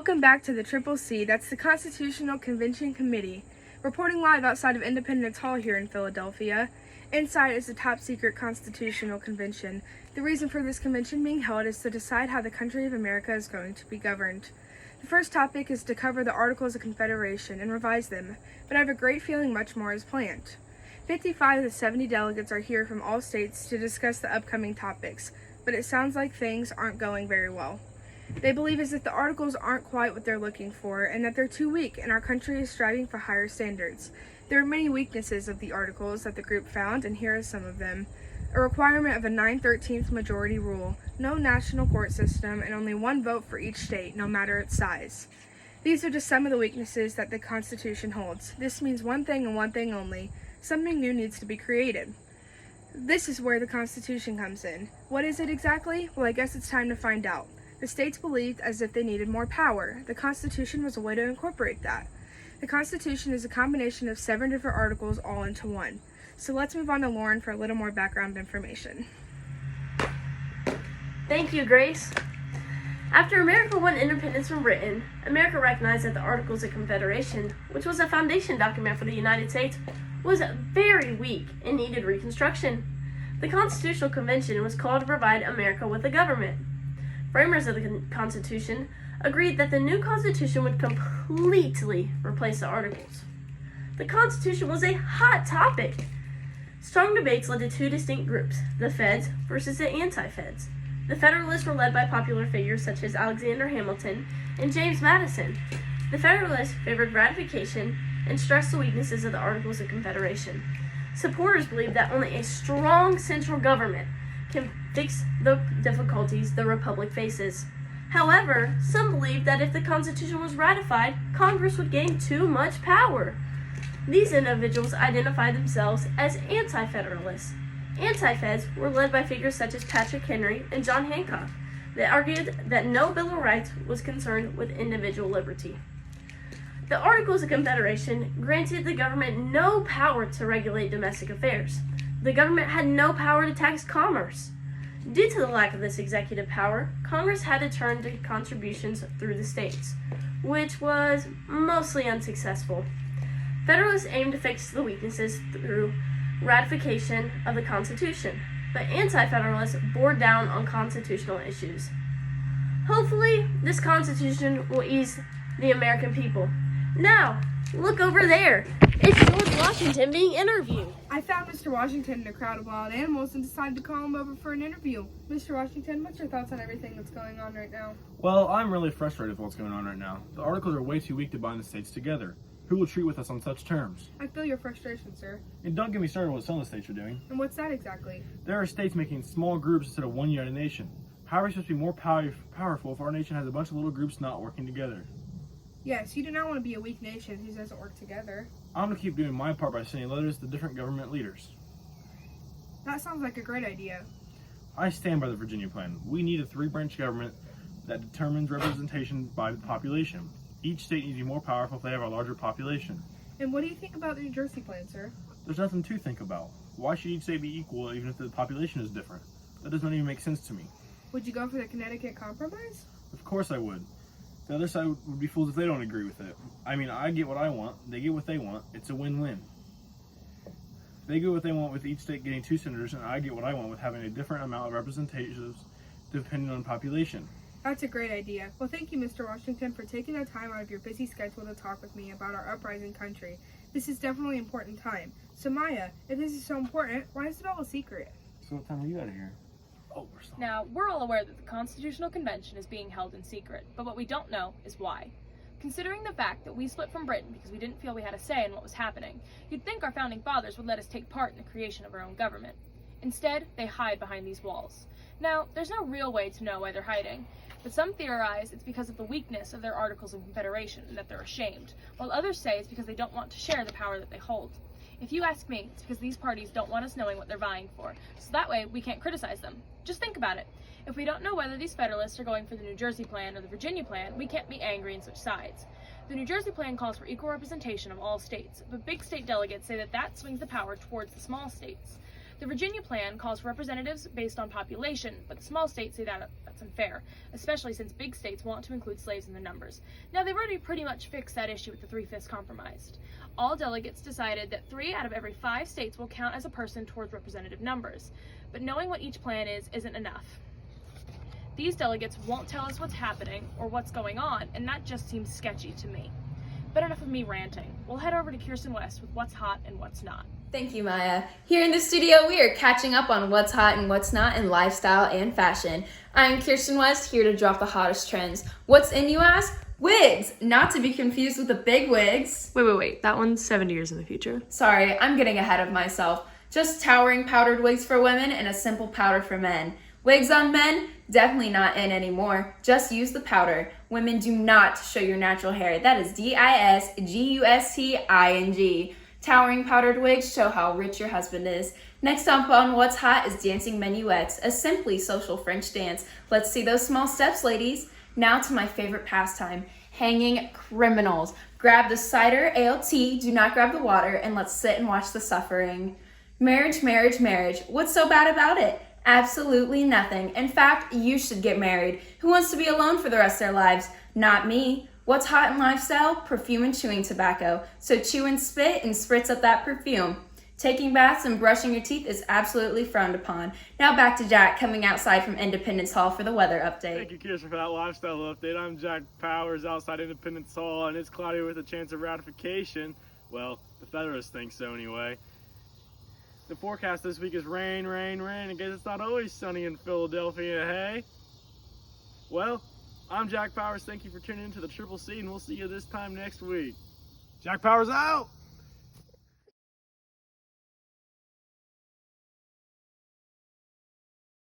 Welcome back to the Triple C, that's the Constitutional Convention Committee, reporting live outside of Independence Hall here in Philadelphia. Inside is the top secret Constitutional Convention. The reason for this convention being held is to decide how the country of America is going to be governed. The first topic is to cover the Articles of Confederation and revise them, but I have a great feeling much more is planned. 55 of the 70 delegates are here from all states to discuss the upcoming topics, but it sounds like things aren't going very well. They believe as if the articles aren't quite what they're looking for and that they're too weak and our country is striving for higher standards. There are many weaknesses of the articles that the group found, and here are some of them. A requirement of a 9/13 majority rule, no national court system, and only one vote for each state, no matter its size. These are just some of the weaknesses that the Constitution holds. This means one thing and one thing only. Something new needs to be created. This is where the Constitution comes in. What is it exactly? Well, I guess it's time to find out. The states believed as if they needed more power. The Constitution was a way to incorporate that. The Constitution is a combination of 7 different articles all into one. So let's move on to Lauren for a little more background information. Thank you, Grace. After America won independence from Britain, America recognized that the Articles of Confederation, which was a foundation document for the United States, was very weak and needed reconstruction. The Constitutional Convention was called to provide America with a government. Framers of the Constitution agreed that the new Constitution would completely replace the Articles. The Constitution was a hot topic. Strong debates led to 2 distinct groups, the Feds versus the Anti-Feds. The Federalists were led by popular figures such as Alexander Hamilton and James Madison. The Federalists favored ratification and stressed the weaknesses of the Articles of Confederation. Supporters believed that only a strong central government can fix the difficulties the Republic faces. However, some believed that if the Constitution was ratified, Congress would gain too much power. These individuals identified themselves as anti-federalists. Anti-feds were led by figures such as Patrick Henry and John Hancock. They argued that no Bill of Rights was concerned with individual liberty. The Articles of Confederation granted the government no power to regulate domestic affairs. The government had no power to tax commerce. Due to the lack of this executive power, Congress had to turn to contributions through the states, which was mostly unsuccessful. Federalists aimed to fix the weaknesses through ratification of the Constitution, but anti-federalists bore down on constitutional issues. Hopefully, this Constitution will ease the American people. Now, look over there. It's George Washington being interviewed. I found Mr. Washington in a crowd of wild animals and decided to call him over for an interview. Mr. Washington, what's your thoughts on everything that's going on right now? Well, I'm really frustrated with what's going on right now. The articles are way too weak to bind the states together. Who will treat with us on such terms? I feel your frustration, sir. And don't get me started on what some of the states are doing. And what's that exactly? There are states making small groups instead of one united nation. How are we supposed to be more powerful if our nation has a bunch of little groups not working together? Yes, you do not want to be a weak nation who doesn't work together. I'm going to keep doing my part by sending letters to different government leaders. That sounds like a great idea. I stand by the Virginia plan. We need a 3-branch government that determines representation by the population. Each state needs to be more powerful if they have a larger population. And what do you think about the New Jersey plan, sir? There's nothing to think about. Why should each state be equal even if the population is different? That doesn't even make sense to me. Would you go for the Connecticut Compromise? Of course I would. The other side would be fools if they don't agree with it. I mean, I get what I want, they get what they want. It's a win-win. They get what they want with each state getting 2 senators, and I get what I want with having a different amount of representatives depending on population. That's a great idea. Well, thank you, Mr. Washington, for taking the time out of your busy schedule to talk with me about our uprising country. This is definitely an important time. So, Maya, if this is so important, why is it all a secret? So what time are you out of here? Oh, Now, we're all aware that the Constitutional Convention is being held in secret, but what we don't know is why. Considering the fact that we split from Britain because we didn't feel we had a say in what was happening, you'd think our founding fathers would let us take part in the creation of our own government. Instead, they hide behind these walls. Now, there's no real way to know why they're hiding, but some theorize it's because of the weakness of their Articles of Confederation and that they're ashamed, while others say it's because they don't want to share the power that they hold. If you ask me, it's because these parties don't want us knowing what they're vying for, so that way we can't criticize them. Just think about it. If we don't know whether these Federalists are going for the New Jersey plan or the Virginia plan, we can't be angry and switch sides. The New Jersey plan calls for equal representation of all states, but big state delegates say that swings the power towards the small states. The Virginia plan calls for representatives based on population, but the small states say that that's unfair, especially since big states want to include slaves in their numbers. Now, they've already pretty much fixed that issue with the 3/5 compromise. All delegates decided that 3 out of every 5 states will count as a person towards representative numbers, but knowing what each plan is isn't enough. These delegates won't tell us what's happening or what's going on, and that just seems sketchy to me. But enough of me ranting. We'll head over to Kirsten West with what's hot and what's not. Thank you, Maya. Here in the studio, we are catching up on what's hot and what's not in lifestyle and fashion. I'm Kirsten West, here to drop the hottest trends. What's in, you ask? Wigs! Not to be confused with the big wigs. Wait. That one's 70 years in the future. Sorry, I'm getting ahead of myself. Just towering powdered wigs for women and a simple powder for men. Wigs on men? Definitely not in anymore. Just use the powder. Women do not show your natural hair. That is DISGUSTING. Towering powdered wigs show how rich your husband is. Next up on What's Hot is dancing minuets, a simply social French dance. Let's see those small steps, ladies. Now to my favorite pastime, hanging criminals. Grab the cider, ALT, do not grab the water, and let's sit and watch the suffering. Marriage, marriage, marriage. What's so bad about it? Absolutely nothing. In fact, you should get married. Who wants to be alone for the rest of their lives? Not me. What's hot in lifestyle? Perfume and chewing tobacco. So chew and spit and spritz up that perfume. Taking baths and brushing your teeth is absolutely frowned upon. Now back to Jack coming outside from Independence Hall for the weather update. Thank you, Kirsten, for that lifestyle update. I'm Jack Powers outside Independence Hall, and it's cloudy with a chance of ratification. Well, the Federalists think so anyway. The forecast this week is rain, rain, rain. I guess it's not always sunny in Philadelphia, hey? Well, I'm Jack Powers. Thank you for tuning in to the Triple C, and we'll see you this time next week. Jack Powers out!